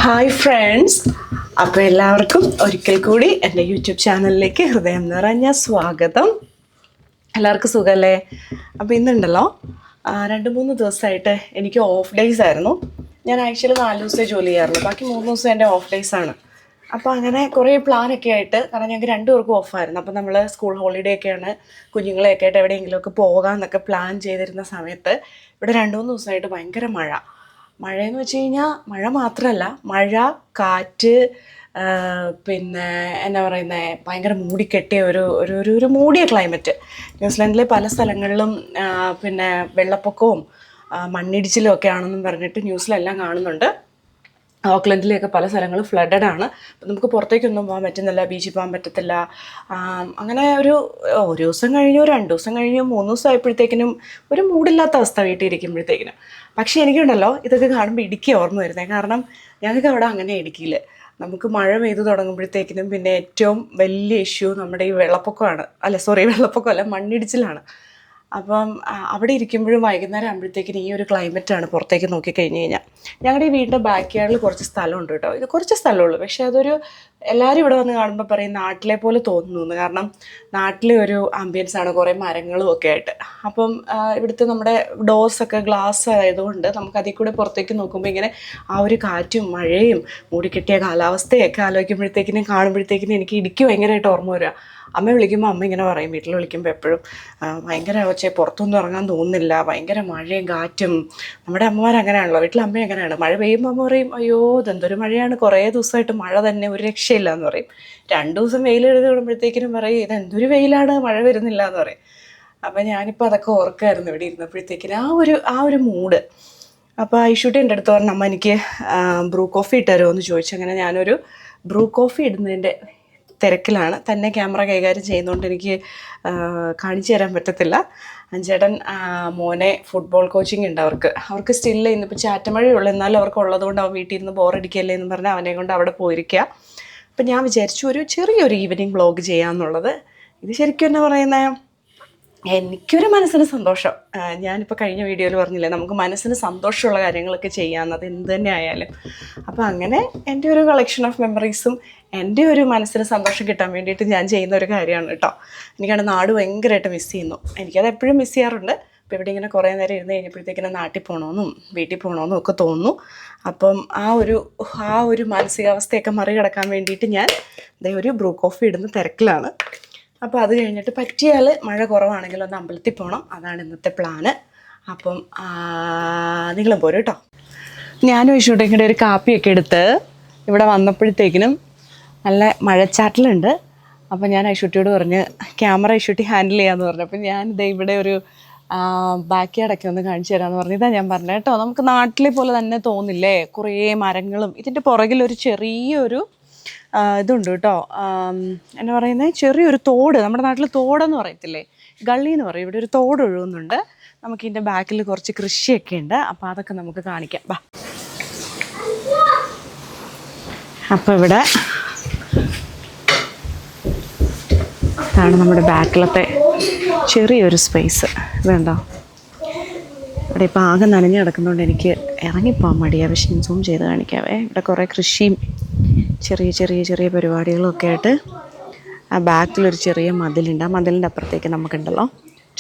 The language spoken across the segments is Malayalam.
ഹായ് ഫ്രണ്ട്സ്, അപ്പോൾ എല്ലാവർക്കും ഒരിക്കൽ കൂടി എൻ്റെ യൂട്യൂബ് ചാനലിലേക്ക് ഹൃദയം നിറഞ്ഞ സ്വാഗതം. എല്ലാവർക്കും സുഖമല്ലേ? അപ്പോൾ ഇന്നുണ്ടല്ലോ 2-3 ദിവസമായിട്ട് എനിക്ക് ഓഫ് ഡേയ്സ് ആയിരുന്നു. ഞാൻ ആക്ച്വലി 4 ദിവസമേ ജോലി ചെയ്യാറുള്ളൂ, ബാക്കി 3 ദിവസം എൻ്റെ ഓഫ് ഡേയ്സ് ആണ്. അപ്പോൾ അങ്ങനെ കുറേ പ്ലാനൊക്കെ ആയിട്ട്, കാരണം ഞങ്ങൾക്ക് 2 പേർക്കും ഓഫായിരുന്നു. അപ്പോൾ നമ്മൾ സ്കൂൾ ഹോളിഡേ ഒക്കെയാണ്, കുഞ്ഞുങ്ങളെയൊക്കെ ആയിട്ട് എവിടെയെങ്കിലുമൊക്കെ പോകാമെന്നൊക്കെ പ്ലാൻ ചെയ്തിരുന്ന സമയത്ത് ഇവിടെ 2-3 ദിവസമായിട്ട് ഭയങ്കര മഴയെന്ന് വെച്ച് കഴിഞ്ഞാൽ മഴ മാത്രമല്ല, മഴ, കാറ്റ്, പിന്നെ എന്നാ പറയുന്നത്, ഭയങ്കര മൂടിക്കെട്ടിയ ഒരു മൂടിയ ക്ലൈമറ്റ്. ന്യൂസിലാൻഡിലെ പല സ്ഥലങ്ങളിലും പിന്നെ വെള്ളപ്പൊക്കവും മണ്ണിടിച്ചിലും ഒക്കെ ആണെന്നും പറഞ്ഞിട്ട് ന്യൂസിലെല്ലാം കാണുന്നുണ്ട്. ഓക്ലൻഡിലെയൊക്കെ പല സ്ഥലങ്ങളും ഫ്ലഡഡ് ആണ്. അപ്പം നമുക്ക് പുറത്തേക്കൊന്നും പോകാൻ പറ്റുന്നില്ല, ബീച്ചിൽ പോകാൻ പറ്റത്തില്ല. അങ്ങനെ ഒരു ദിവസം കഴിഞ്ഞു, 2 ദിവസം കഴിഞ്ഞു, 3 ദിവസം ആയപ്പോഴത്തേക്കിനും ഒരു മൂടില്ലാത്ത അവസ്ഥ വീട്ടിൽ ഇരിക്കുമ്പോഴത്തേക്കിനും. പക്ഷേ എനിക്കുണ്ടല്ലോ ഇതൊക്കെ കാണുമ്പോൾ ഇടുക്കി ഓർമ്മ വരുന്നത്. കാരണം ഞങ്ങൾക്ക് അവിടെ അങ്ങനെ ഇടുക്കിയിൽ നമുക്ക് മഴ പെയ്തു തുടങ്ങുമ്പോഴത്തേക്കിനും പിന്നെ ഏറ്റവും വലിയ ഇഷ്യൂ നമ്മുടെ ഈ വെള്ളപ്പൊക്കമല്ല, മണ്ണിടിച്ചിലാണ്. അപ്പം അവിടെ ഇരിക്കുമ്പോഴും വൈകുന്നേരം ആകുമ്പോഴത്തേക്കിനും ഈ ഒരു ക്ലൈമറ്റാണ് പുറത്തേക്ക് നോക്കിക്കഴിഞ്ഞ് കഴിഞ്ഞാൽ. ഞങ്ങളുടെ ഈ വീടിൻ്റെ ബാക്ക് യാർഡിൽ കുറച്ച് സ്ഥലമുണ്ട് കേട്ടോ. ഇത് കുറച്ച് സ്ഥലമുള്ളൂ, പക്ഷേ എല്ലാവരും ഇവിടെ വന്ന് കാണുമ്പോൾ പറയും നാട്ടിലെ പോലെ തോന്നുന്നു. കാരണം നാട്ടിലെ ഒരു ആംബിയൻസാണ്, കുറേ മരങ്ങളും ഒക്കെ ആയിട്ട്. അപ്പം ഇവിടുത്തെ നമ്മുടെ ഡോർസൊക്കെ ഗ്ലാസ് ആയതുകൊണ്ട് നമുക്ക് അതിൽ കൂടെ പുറത്തേക്ക് നോക്കുമ്പോൾ ഇങ്ങനെ ആ ഒരു കാറ്റും മഴയും മൂടിക്കെട്ടിയ കാലാവസ്ഥയൊക്കെ കാണുമ്പോഴത്തേക്കിനും എനിക്ക് ഇടുക്കി ഭയങ്കരമായിട്ട് ഓർമ്മ വരിക. അമ്മ വിളിക്കുമ്പോൾ അമ്മ ഇങ്ങനെ പറയും, വീട്ടിൽ വിളിക്കുമ്പോൾ എപ്പോഴും ഭയങ്കര പുറത്തൊന്നും ഇറങ്ങാൻ തോന്നുന്നില്ല, ഭയങ്കര മഴയും കാറ്റും. നമ്മുടെ അമ്മമാരങ്ങനെയാണല്ലോ, വീട്ടിൽ അമ്മ അങ്ങനെയാണ്. മഴ പെയ്യുമ്പോൾ അമ്മ പറയും, അയ്യോ ഇതെന്തൊരു മഴയാണ്, കുറേ ദിവസമായിട്ട് മഴ തന്നെ, ഒരു രക്ഷയില്ല എന്ന് പറയും. 2 ദിവസം വെയിൽ എഴുതി വിടുമ്പോഴത്തേക്കിനും പറയും, ഇതെന്തൊരു വെയിലാണ്, മഴ വരുന്നില്ല എന്ന് പറയും. അപ്പം ഞാനിപ്പോൾ അതൊക്കെ ഓർക്കായിരുന്നു ഇവിടെ ഇരുന്നപ്പോഴത്തേക്കിനും ആ ഒരു മൂഡ്. അപ്പോൾ ഐഷൂട്ടി എൻ്റെ അടുത്ത് പറഞ്ഞു, അമ്മ എനിക്ക് ബ്രൂ കോഫി ഇട്ട് തരുമോ എന്ന് ചോദിച്ചു. അങ്ങനെ ഞാനൊരു ബ്രൂ കോഫി ഇടുന്നതിൻ്റെ തിരക്കിലാണ്. തന്നെ ക്യാമറ കൈകാര്യം ചെയ്യുന്നതുകൊണ്ട് എനിക്ക് കാണിച്ചു തരാൻ പറ്റത്തില്ല. ചേട്ടൻ മോനെ ഫുട്ബോൾ കോച്ചിങ് ഉണ്ട് അവർക്ക് സ്റ്റില്ല ഇന്നിപ്പോൾ ചാറ്റമഴയുള്ളൂ, എന്നാലും അവർക്ക് ഉള്ളതുകൊണ്ട് അവൻ വീട്ടിൽ ഇരുന്ന് ബോറടിക്കല്ലേ എന്ന് പറഞ്ഞാൽ അവനെ കൊണ്ട് അവിടെ പോയിരിക്കുക. അപ്പം ഞാൻ വിചാരിച്ചു ചെറിയൊരു ഈവനിങ് വ്ളോഗ് ചെയ്യാമെന്നുള്ളത്. ഇത് ശരിക്കും എന്നാ പറയുന്നത്, എനിക്കൊരു മനസ്സിന് സന്തോഷം. ഞാനിപ്പോൾ കഴിഞ്ഞ വീഡിയോയിൽ പറഞ്ഞില്ലേ, നമുക്ക് മനസ്സിന് സന്തോഷമുള്ള കാര്യങ്ങളൊക്കെ ചെയ്യാമെന്നത് എന്ത് തന്നെ ആയാലും. അപ്പോൾ അങ്ങനെ എൻ്റെ ഒരു കളക്ഷൻ ഓഫ് മെമ്മറീസും എൻ്റെ ഒരു മനസ്സിന് സന്തോഷം കിട്ടാൻ വേണ്ടിയിട്ട് ഞാൻ ചെയ്യുന്ന ഒരു കാര്യമാണ് കേട്ടോ. എനിക്കാണ് നാട് ഭയങ്കരമായിട്ട് മിസ് ചെയ്യുന്നു. എനിക്കത് എപ്പോഴും മിസ് ചെയ്യാറുണ്ട്. അപ്പോൾ ഇവിടെ ഇങ്ങനെ കുറേ നേരം ഇരുന്ന് കഴിഞ്ഞപ്പോഴത്തേക്കിനും നാട്ടിൽ പോകണമെന്നും വീട്ടിൽ പോകണമെന്നും ഒക്കെ തോന്നുന്നു. അപ്പം ആ ഒരു മാനസികാവസ്ഥയൊക്കെ മറികടക്കാൻ വേണ്ടിയിട്ട് ഞാൻ ഒരു ബ്രൂ കോഫി ഇടുന്ന തിരക്കിലാണ്. അപ്പോൾ അത് കഴിഞ്ഞിട്ട് പറ്റിയാൽ മഴ കുറവാണെങ്കിൽ ഒന്ന് അമ്പലത്തിൽ പോകണം, അതാണ് ഇന്നത്തെ പ്ലാന്. അപ്പം നിങ്ങളും പോരും കേട്ടോ. ഞാനും ഐഷൂട്ടിയുടെ ഒരു കാപ്പിയൊക്കെ എടുത്ത് ഇവിടെ വന്നപ്പോഴത്തേക്കിനും നല്ല മഴച്ചാറ്റലുണ്ട്. അപ്പോൾ ഞാൻ ഐഷൂട്ടിയോട് പറഞ്ഞ് ക്യാമറ ഐഷൂട്ടി ഹാൻഡിൽ ചെയ്യാമെന്ന് പറഞ്ഞു. അപ്പോൾ ഞാനിത് ഇവിടെ ഒരു ബാക്ക് യാർഡൊക്കെ ഒന്ന് കാണിച്ചു തരാമെന്ന് പറഞ്ഞു. ഇതാ ഞാൻ പറഞ്ഞത് കേട്ടോ, നമുക്ക് നാട്ടിലെ പോലെ തന്നെ തോന്നില്ലേ, കുറേ മരങ്ങളും. ഇതിൻ്റെ പുറകിലൊരു ചെറിയൊരു ഇതുണ്ട് കേട്ടോ, എന്നാ പറയുന്നത്, ചെറിയൊരു തോട്. നമ്മുടെ നാട്ടിൽ തോടെന്ന് പറയത്തില്ലേ, ഗള്ളി എന്ന് പറയും. ഇവിടെ ഒരു തോട് ഒഴുകുന്നുണ്ട്. നമുക്കിതിൻ്റെ ബാക്കിൽ കുറച്ച് കൃഷിയൊക്കെ ഉണ്ട്. അപ്പോൾ അതൊക്കെ നമുക്ക് കാണിക്കാം, ബാ. അപ്പോൾ ഇവിടെ ഇതാണ് നമ്മുടെ ബാക്കിലത്തെ ചെറിയൊരു സ്പേസ്. ഇതുണ്ടോ, ഇവിടെ ഇപ്പോൾ ആകെ നനഞ്ഞ് കിടക്കുന്നതുകൊണ്ട് എനിക്ക് ഇറങ്ങിപ്പോകാൻ മടിയാണ്. പക്ഷേ ഞാൻ സൂം ചെയ്ത് കാണിക്കാവേ. ഇവിടെ കുറേ കൃഷിയും ചെറിയ പരിപാടികളൊക്കെ ആയിട്ട് ആ ബാക്കിലൊരു ചെറിയ മതിലുണ്ട്. ആ മതിലിൻ്റെ അപ്പുറത്തേക്ക് നമുക്കുണ്ടല്ലോ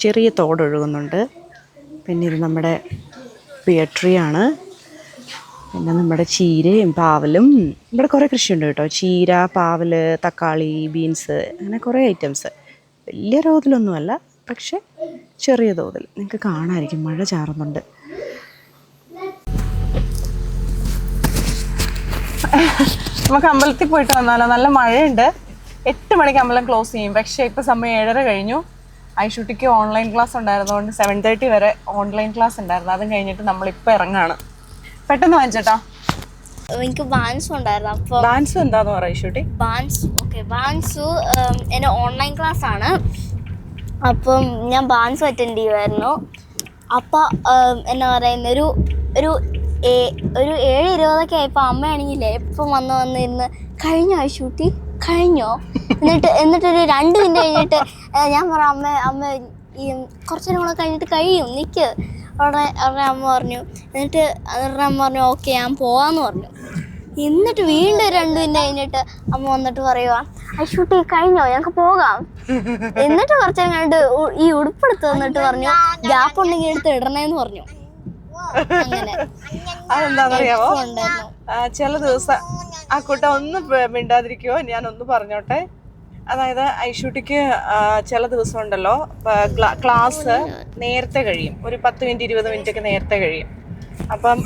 ചെറിയ തോടൊഴുകുന്നുണ്ട്. പിന്നെ ഇത് നമ്മുടെ പിയർ ട്രീ ആണ്. പിന്നെ നമ്മുടെ ചീരയും പാവലും. ഇവിടെ കുറേ കൃഷിയുണ്ട് കേട്ടോ, ചീര, പാവൽ, തക്കാളി, ബീൻസ്, അങ്ങനെ കുറേ ഐറ്റംസ്. വലിയ തോതിലൊന്നുമല്ല, പക്ഷെ ചെറിയ തോതിൽ. നിങ്ങൾക്ക് കാണാമായിരിക്കും, മഴ ചാറുന്നുണ്ട്. നമുക്ക് അമ്പലത്തിൽ പോയിട്ട് വന്നാലോ? നല്ല മഴയുണ്ട്. 8 മണിക്ക് അമ്പലം ക്ലോസ് ചെയ്യും, പക്ഷേ ഇപ്പോൾ സമയം 7:30 കഴിഞ്ഞു. ഐഷൂട്ടിക്ക് ഓൺലൈൻ ക്ലാസ് ഉണ്ടായിരുന്നതുകൊണ്ട് 7:30 വരെ ഓൺലൈൻ ക്ലാസ് ഉണ്ടായിരുന്നു. അതും കഴിഞ്ഞിട്ട് നമ്മളിപ്പോൾ ഇറങ്ങാണ്. പെട്ടെന്ന് വാങ്ങിച്ചേട്ടാ. എനിക്ക് ബാൻസു ഉണ്ടായിരുന്നു. അപ്പോൾ ബാൻസു എന്താന്ന് പറയാം ഐഷൂട്ടി? ബാൻസു എൻ്റെ ഓൺലൈൻ ക്ലാസ് ആണ്. അപ്പം ഞാൻ ബാൻസു അറ്റൻഡ് ചെയ്യുമായിരുന്നു. അപ്പോൾ എന്നാ പറയുന്ന ഒരു 7:20 ആയപ്പോൾ അമ്മയാണെങ്കിലേ എപ്പം വന്നിരുന്ന് കഴിഞ്ഞോ ഐഷൂട്ടി കഴിഞ്ഞോ, എന്നിട്ടൊരു 2 മിനിറ്റ് കഴിഞ്ഞിട്ട് ഞാൻ പറഞ്ഞു, അമ്മ ഈ കുറച്ചു നേരം കൂടെ കഴിഞ്ഞിട്ട് കഴിയും, നിൽക്ക്. അവരുടെ അമ്മ പറഞ്ഞു. എന്നിട്ട് അവരുടെ അമ്മ പറഞ്ഞു, ഓക്കെ ഞാൻ പോവാന്ന് പറഞ്ഞു. എന്നിട്ട് വീണ്ടും 2 മിനിറ്റ് കഴിഞ്ഞിട്ട് അമ്മ വന്നിട്ട് പറയുക ഐഷൂട്ടി കഴിഞ്ഞോ ഞങ്ങൾക്ക് പോകാം. എന്നിട്ട് കുറച്ചു നേരം കഴിഞ്ഞിട്ട് ഈ ഉടുപ്പെടുത്ത് വന്നിട്ട് പറഞ്ഞു ഗ്യാപ്പ് ഉണ്ടെങ്കിൽ എടുത്ത് ഇടണേന്ന് പറഞ്ഞു. അതെന്താണെന്നറിയാമോ, ചില ദിവസം ആ കൂട്ട ഒന്ന് മിണ്ടാതിരിക്കുവോ, ഞാനൊന്ന് പറഞ്ഞോട്ടെ. അതായത് ഐഷൂട്ടിക്ക് ചില ദിവസം ഉണ്ടല്ലോ ക്ലാസ് നേരത്തെ കഴിയും, ഒരു 10 മിനിറ്റ് 20 മിനിറ്റ് ഒക്കെ നേരത്തെ കഴിയും. അപ്പം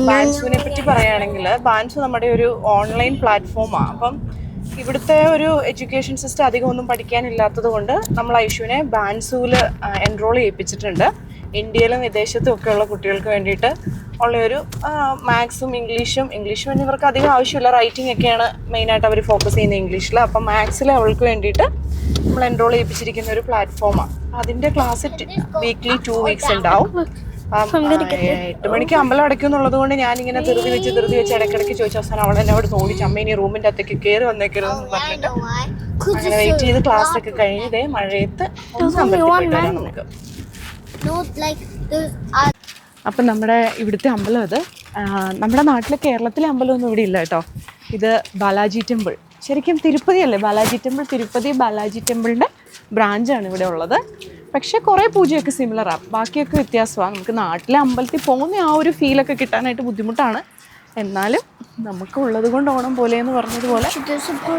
ബാൻസുവിനെ പറ്റി പറയുകയാണെങ്കിൽ ബാൻസു നമ്മുടെ ഒരു ഓൺലൈൻ പ്ലാറ്റ്ഫോമാണ്. അപ്പം ഇവിടുത്തെ ഒരു എഡ്യൂക്കേഷൻ സിസ്റ്റം അധികം ഒന്നും പഠിക്കാനില്ലാത്തത് കൊണ്ട് നമ്മൾ ഐഷുവിനെ ബാൻസുവിൽ എൻറോൾ ചെയ്യിപ്പിച്ചിട്ടുണ്ട്. ഇന്ത്യയിലും വിദേശത്തും ഒക്കെയുള്ള കുട്ടികൾക്ക് വേണ്ടിയിട്ട് ഉള്ളൊരു മാത്സും ഇംഗ്ലീഷും ഇവർക്ക് അധികം ആവശ്യമില്ല, റൈറ്റിംഗ് ഒക്കെയാണ് മെയിനായിട്ട് അവർ ഫോക്കസ് ചെയ്യുന്നത് ഇംഗ്ലീഷിൽ. അപ്പം മാത്സിൽ അവൾക്ക് വേണ്ടിയിട്ട് നമ്മൾ എൻറോൾ ചെയ്യിപ്പിച്ചിരിക്കുന്ന ഒരു പ്ലാറ്റ്ഫോമാണ്. അതിൻ്റെ ക്ലാസ് വീക്ക്ലി 2 വീക്സ് ഉണ്ടാവും. 8 മണിക്ക് അമ്പലം അടയ്ക്കും എന്നുള്ളത് കൊണ്ട് ഞാനിങ്ങനെ ധൃതി വെച്ച് ഇടയ്ക്കിടയ്ക്ക് ചോദിച്ചു. അവസാനം അവൾ എന്നെ അവിടെ തോന്നിച്ചു, അമ്മ ഇനി റൂമിൻ്റെ അകത്തേക്ക് കയറി വന്നേക്കരുതെന്ന് പറഞ്ഞിട്ട് അങ്ങനെ വെയിറ്റ് ചെയ്ത് ക്ലാസ് ഒക്കെ കഴിഞ്ഞതേ മഴയത്ത് നമുക്ക്. അപ്പം നമ്മുടെ ഇവിടുത്തെ അമ്പലം ഇത് നമ്മുടെ നാട്ടിലെ കേരളത്തിലെ അമ്പലമൊന്നും ഇവിടെ ഇല്ല കേട്ടോ. ഇത് ബാലാജി ടെമ്പിൾ, ശരിക്കും തിരുപ്പതി അല്ലേ ബാലാജി ടെമ്പിൾ, തിരുപ്പതി ബാലാജി ടെമ്പിളിൻ്റെ ബ്രാഞ്ചാണ് ഇവിടെ ഉള്ളത്. പക്ഷേ കുറേ പൂജയൊക്കെ സിമിലറാണ്, ബാക്കിയൊക്കെ വ്യത്യാസമാണ്. നമുക്ക് നാട്ടിലെ അമ്പലത്തിൽ പോകുന്ന ആ ഒരു ഫീലൊക്കെ കിട്ടാനായിട്ട് ബുദ്ധിമുട്ടാണ്. എന്നാലും നമുക്ക് ഉള്ളത് കൊണ്ട് ഓണം പോലെ എന്ന് പറഞ്ഞതുപോലെ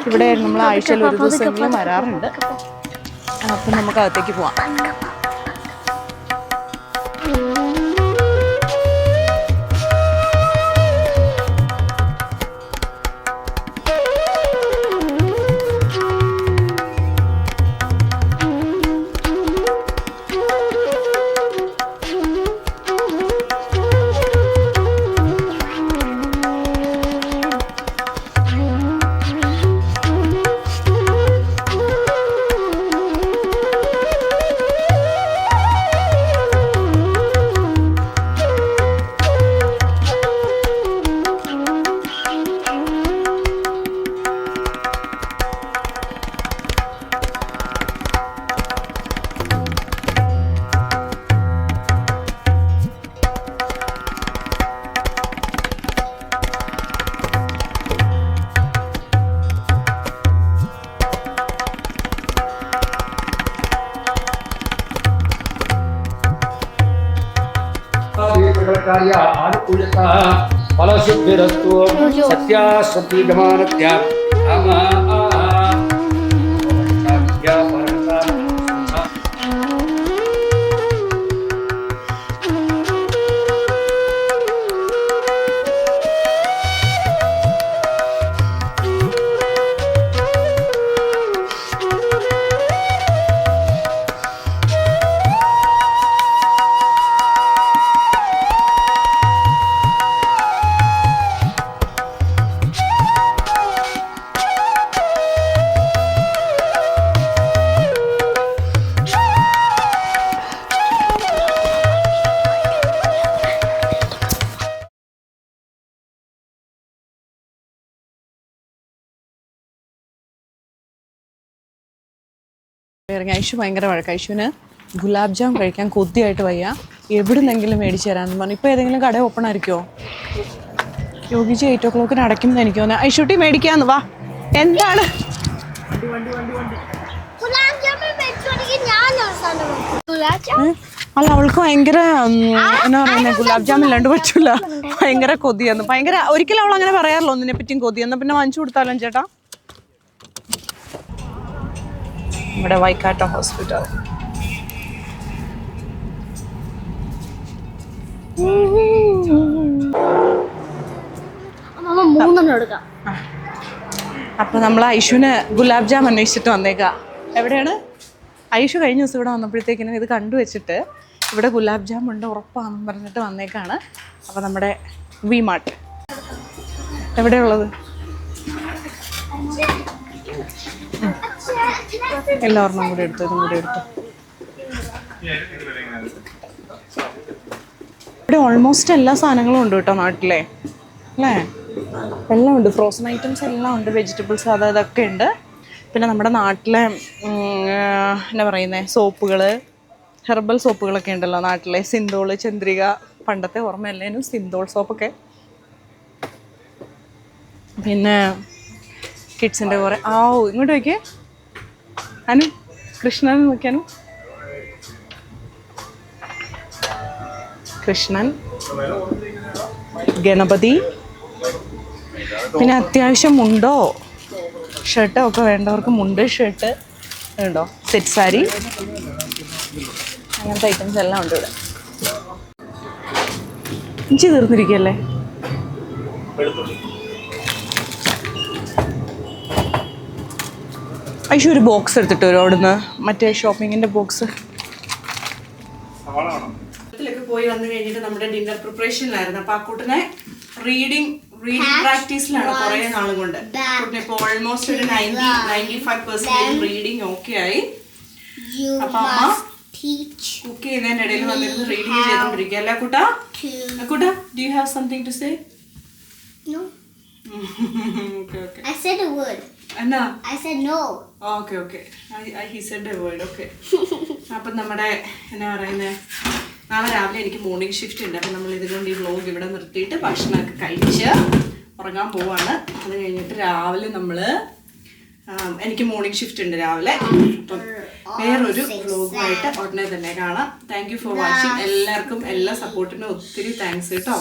ഇവിടെ നമ്മൾ ആഴ്ചയിൽ ഒരു ദിവസമെങ്കിലും വരാറുണ്ട്. അപ്പം നമുക്ക് അകത്തേക്ക് പോവാം. ഫലസിദ്ധിരസ്തു സത്യാസത്യ ഗമാനത്യ ഇറങ്ങി. ഐഷു ഭയങ്കര വഴക്ക്. ഐഷുവിന് ഗുലാബ് ജാം കഴിക്കാൻ കൊതിയായിട്ട് വയ്യ, എവിടുന്നെങ്കിലും മേടിച്ചു തരാമെന്ന് പറഞ്ഞു. ഇപ്പോൾ ഏതെങ്കിലും കട ഓപ്പൺ ആയിരിക്കുമോ? യോഗിജി 8 o'clock അടയ്ക്കുമെന്ന് എനിക്ക് തോന്നുന്നത്. ഐഷുട്ടി മേടിക്കാന്ന് വാ. എന്താണ് അല്ല അവൾക്ക് ഭയങ്കര എന്നാ പറയുന്നത്, ഗുലാബ് ജാം ഇല്ലാണ്ട് പറ്റൂല, ഭയങ്കര കൊതിയെന്ന്. ഭയങ്കര ഒരിക്കലും അവൾ അങ്ങനെ പറയാറില്ല ഒന്നിനെ പറ്റിയും കൊതിയെന്ന്. പിന്നെ വാങ്ങിച്ചു കൊടുത്താലോ ചേട്ടാ? ഇവിടെ വൈക്കാട്ട ഹോസ്പിറ്റൽ. അപ്പൊ നമ്മൾ ഐഷുവിന് ഗുലാബ് ജാം അന്വേഷിച്ചിട്ട് വന്നേക്കാം. എവിടെയാണ് ഐഷു കഴിഞ്ഞ ദിവസം ഇവിടെ വന്നപ്പോഴത്തേക്കിനും ഇത് കണ്ടുവച്ചിട്ട് ഇവിടെ ഗുലാബ് ജാം ഉണ്ട് ഉറപ്പാണെന്ന് പറഞ്ഞിട്ട് വന്നേക്കാണ്. അപ്പോൾ നമ്മുടെ വി മാർട്ട് എവിടെയുള്ളത്? എല്ലാവർക്കും കൂടെ എടുത്തു, ഇതും കൂടെ എടുത്തു. ഇവിടെ ഓൾമോസ്റ്റ് എല്ലാ സാധനങ്ങളും ഉണ്ട് കേട്ടോ നാട്ടിലെ, അല്ലേ? എല്ലാം ഉണ്ട്, ഫ്രോസൺ ഐറ്റംസ് എല്ലാം ഉണ്ട്, വെജിറ്റബിൾസ് അതൊക്കെ ഉണ്ട്. പിന്നെ നമ്മുടെ നാട്ടിലെ എന്നാ പറയുന്നത് സോപ്പുകൾ, ഹെർബൽ സോപ്പുകളൊക്കെ ഉണ്ടല്ലോ നാട്ടിലെ, സിന്തോൾ, ചന്ദ്രിക, പണ്ടത്തെ ഓർമ്മയല്ലേനും സിന്തോൾ സോപ്പൊക്കെ. പിന്നെ കിഡ്സിൻ്റെ കുറേ ഇങ്ങോട്ട് വയ്ക്കേ അനു കൃഷ്ണൻ നോക്കിയാനു കൃഷ്ണൻ ഗണപതി പിന്നെ അത്യാവശ്യം മുണ്ടോ ഷർട്ടോ ഒക്കെ വേണ്ടവർക്ക് മുണ്ട് ഷർട്ട് ഉണ്ടോ സെറ്റ് സാരി അങ്ങനത്തെ ഐറ്റംസ് എല്ലാം ഉണ്ട് ഇവിടെ. ഇഞ്ചി തീർന്നിരിക്കുകയല്ലേ? ഐശു ഒരു ബോക്സ് എടുത്തിട്ട് വരും അവിടുന്ന്, മറ്റേ ഷോപ്പിങ്ങിൻ്റെ ബോക്സ്. പോയി വന്നു കഴിഞ്ഞിട്ട് നമ്മുടെ ഡിന്നർ പ്രിപ്പറേഷനിലായിരുന്നു. അപ്പൊ ആ കൂട്ടിനെ റീഡിങ് പ്രാക്ടീസിലാണ് കുറെ നാൾ കൊണ്ട്. ഇപ്പൊ ഓൾമോസ്റ്റ് ഒരു 95% റീഡിങ് ഓക്കെ ആയി. അപ്പൊ അമ്മ കുക്ക് ചെയ്യുന്നതിന്റെ ഇടയിൽ വന്നിരുന്ന് റീഡിങ് ചെയ്തോണ്ടിരിക്കുക അല്ലേ കുട്ടാ? കുട്ടാ, do you have something to say? No. Okay, okay. I said a word. Anna? I said no. Okay, okay. He said a word, okay. അപ്പം നമ്മുടെ എന്നാ പറയുന്നത്, നാളെ രാവിലെ എനിക്ക് മോർണിംഗ് ഷിഫ്റ്റ് ഉണ്ട്. അപ്പം നമ്മൾ ഇതുകൊണ്ട് ഈ വ്ലോഗ് ഇവിടെ നിർത്തിയിട്ട് ഭക്ഷണമൊക്കെ കഴിച്ച് ഉറങ്ങാൻ പോവാണ്. അത് കഴിഞ്ഞിട്ട് രാവിലെ നമ്മൾ എനിക്ക് മോർണിംഗ് ഷിഫ്റ്റ് ഉണ്ട് രാവിലെ. അപ്പം വേറൊരു വ്ലോഗുമായിട്ട് ഉടനെ തന്നെ കാണാം. Thank you for watching. എല്ലാവർക്കും എല്ലാ സപ്പോർട്ടിനും ഒത്തിരി താങ്ക്സ് കേട്ടോ.